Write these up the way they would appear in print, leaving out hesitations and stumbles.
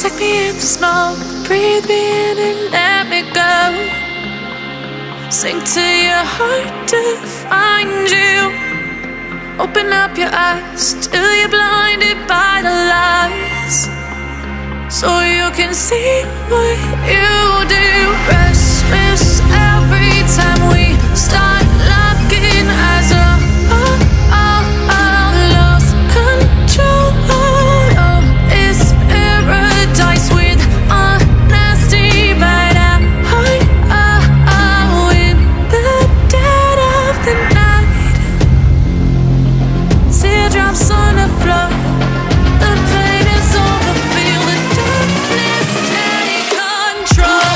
Take me in the smoke, breathe me in and let me go. Sink to your heart to find you. Open up your eyes till you're blinded by the lies, so you can see what you do. Restless every time we start locking eyes. Lost control. Oh, it's paradise with honesty, but in the dead of the night. Teardrops on the floor. The pain is over. Feel the darkness take control.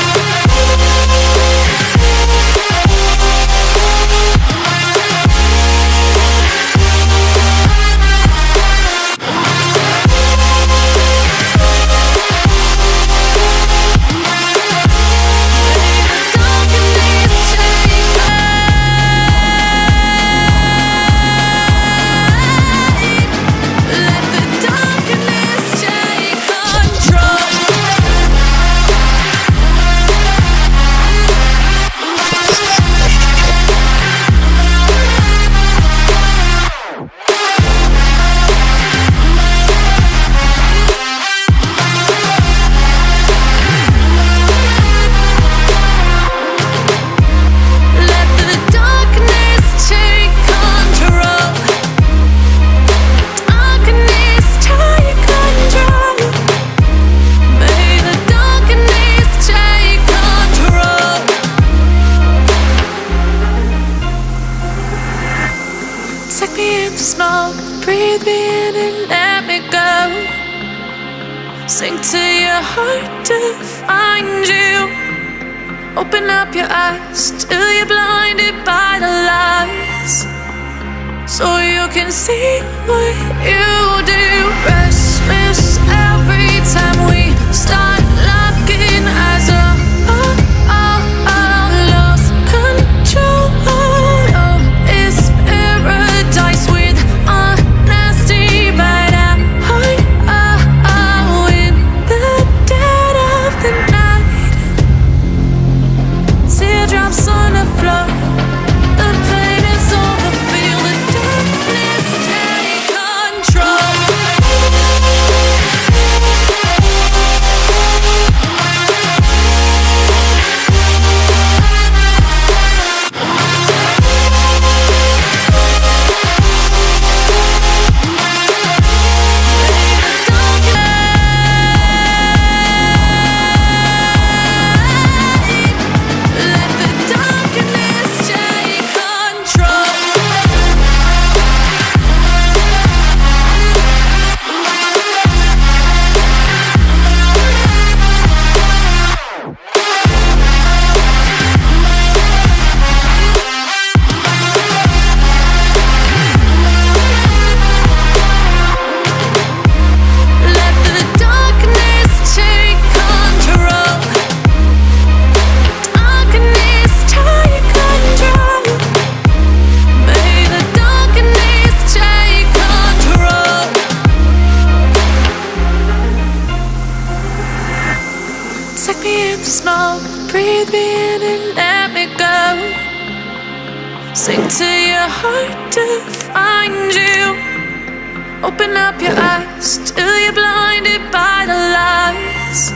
Take me in the smoke, breathe me in and let me go. Sink to your heart to find you. Open up your eyes till you're blinded by the lies, so you can see what you do. Restless every time we start locking eyes. Lost control. Oh, it's paradise with honesty, but in the dead of the night. Teardrops on the floor. The pain is over. Feel the darkness take control. Take me in the smoke, breathe me in and let me go. Sink to your heart to find you. Open up your eyes till you're blinded by the lies,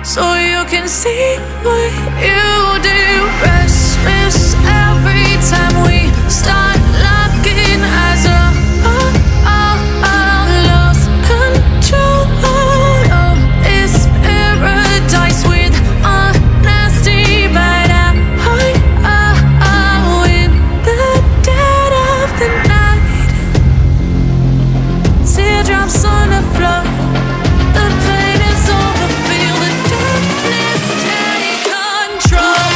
so you can see what you do. Restless every time we start locking eyes. Lost control. Oh, it's paradise with honesty, but in the dead of the night. Teardrops on the floor. The pain is over. Feel the darkness take control.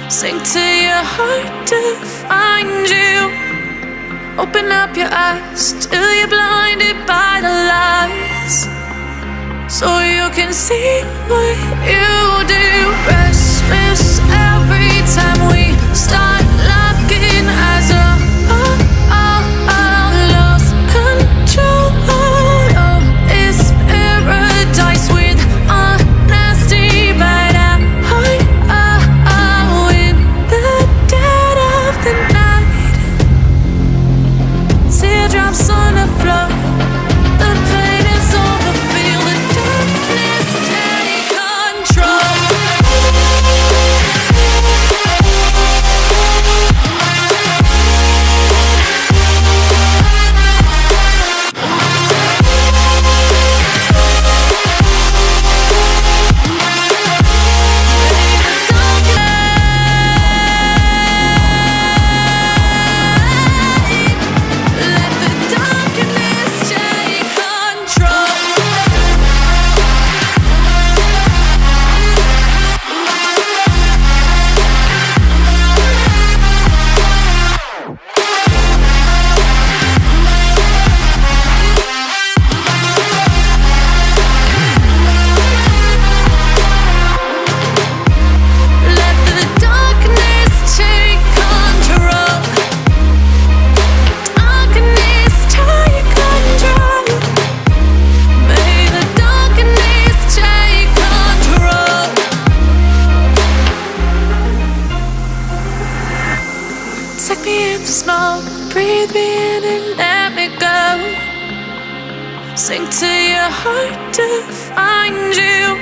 Sink to your heart to find you. Open up your eyes till you're blinded by the lies, so you can see what you do. Restless every time we start locking eyes. Lost control. Oh, it's paradise with honesty, but in the dead of the night. Teardrops on the floor. The pain is over. Feel the darkness take control. Smoke, breathe me in and let me go. Sink to your heart to find you.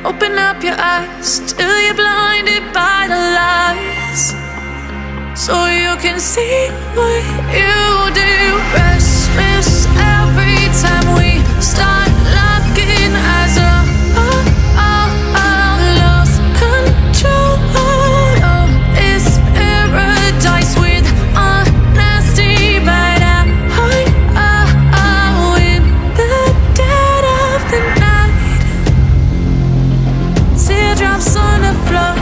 Open up your eyes till you're blinded by the lies, so you can see what you do. Restless every time we start locking eyes. Lost control. Oh, it's paradise with honesty, but in the dead of the night. Teardrops on the floor.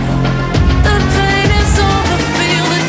The pain is over. Feel the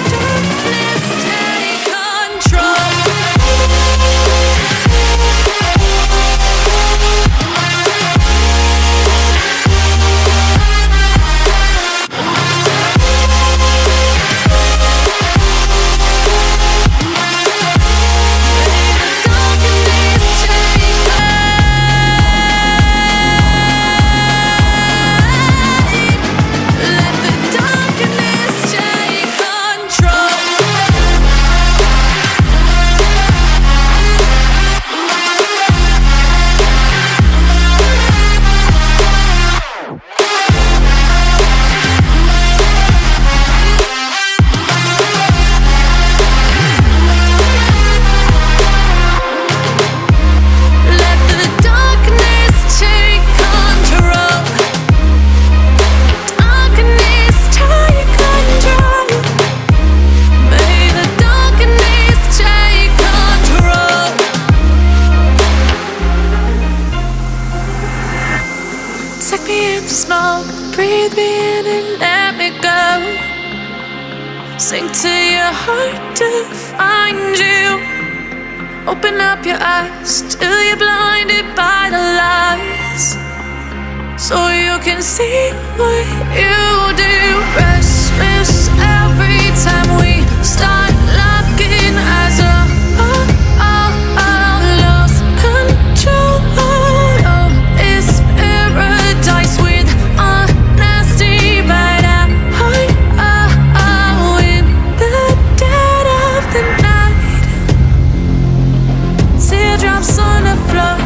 darkness take control. Take me in the smoke, breathe me in and let me go. Sink to your heart to find you. Open up your eyes till you're blinded by the lies, so you can see what you do. Restless every time we start locking eyes. Lost control. Oh, it's paradise with honesty, but in the dead of the night. Teardrops on the floor.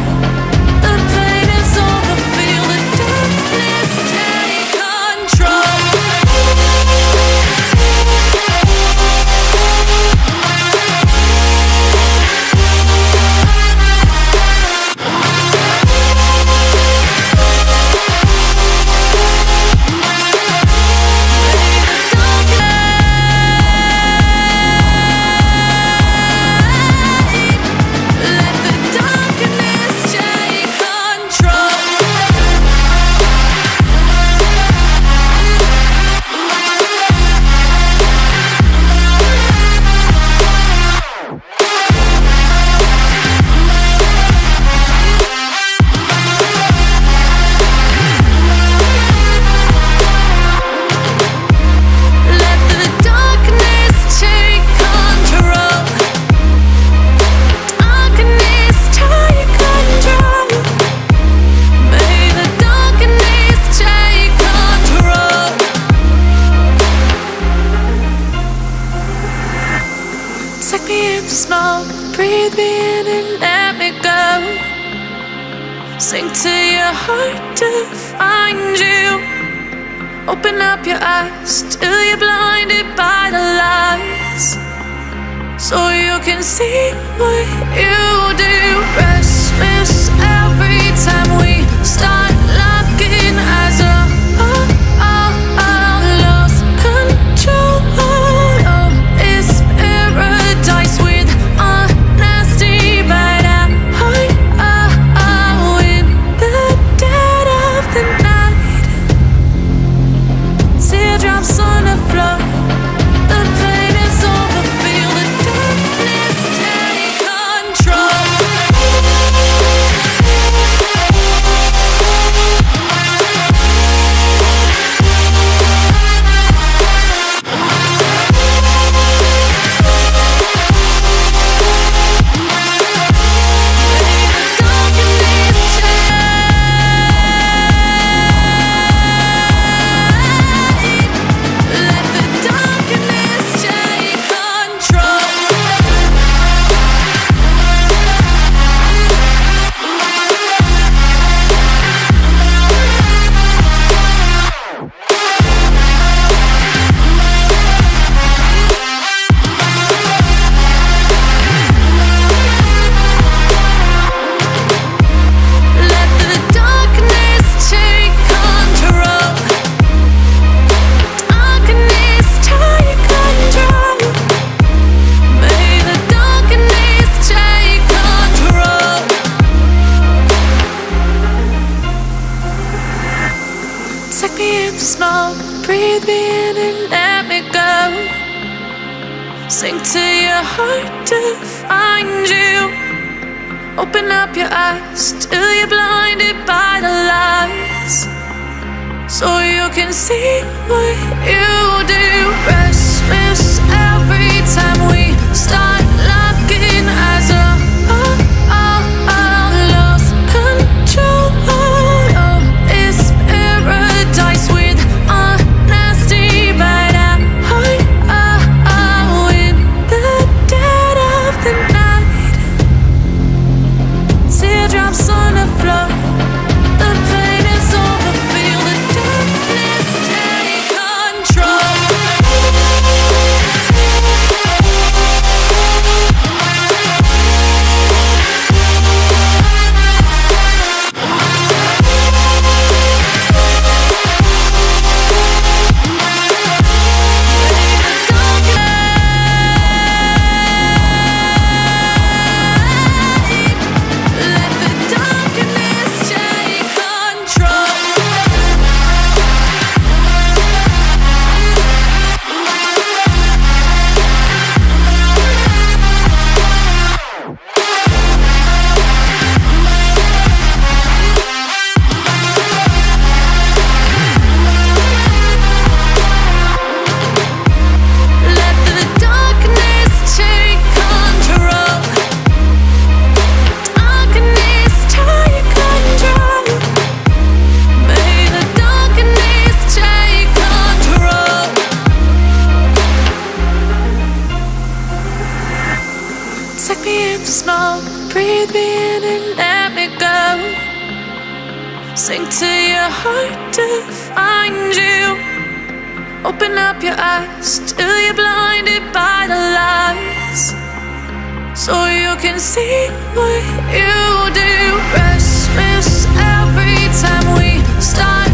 The pain is over. Feel the darkness take control. breathe me in and let me go. Sink to your heart to find you. Open up your eyes till you're blinded by the lies, so you can see what you do. Restless every time we start locking eyes. Lost control. Oh, it's paradise with honesty, but in the dead of the night. Teardrops on the floor. The pain is over. Feel the darkness take control. Take me in the smoke, breathe me in and let me go. Sink to your heart to find you. Open up your eyes till you're blinded by the lies, so you can see what you do. Restless every time we start locking eyes. Lost control. Oh, it's paradise with honesty, but in the dead of the night. Teardrops on the floor. The pain is over. Feel the darkness take control. Let the darkness take control. Let the darkness take control. Darkness take control. May the darkness take control. Take me in the smoke, breathe me in and let me go. Sink to your heart to find you. Open up your eyes till you're blinded by the lies, so you can see what you do. Restless every time we start